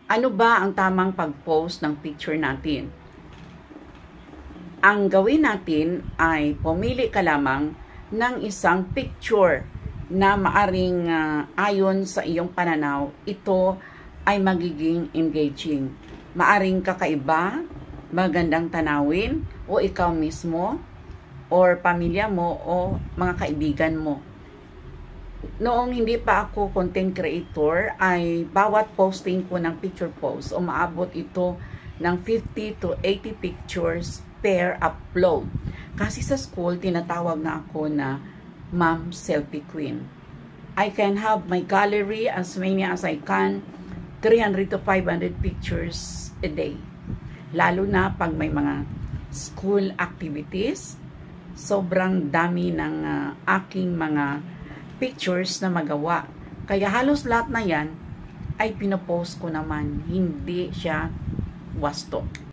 Ano ba ang tamang pag-post ng picture natin? Ang gawin natin ay pumili ka lamang ng isang picture na maaring ayon sa iyong pananaw, ito ay magiging engaging. Maaring kakaiba, magandang tanawin, o ikaw mismo, or pamilya mo, o mga kaibigan mo. Noong hindi pa ako content creator, ay bawat posting ko ng picture post, umaabot ito ng 50 to 80 pictures per upload. Kasi sa school, tinatawag na ako na Ma'am Selfie Queen. I can have my gallery as many as I can, 300 to 500 pictures a day. Lalo na pag may mga school activities, sobrang dami ng aking mga pictures na magawa. Kaya halos lahat na yan ay pinopost ko naman. Hindi siya wasto.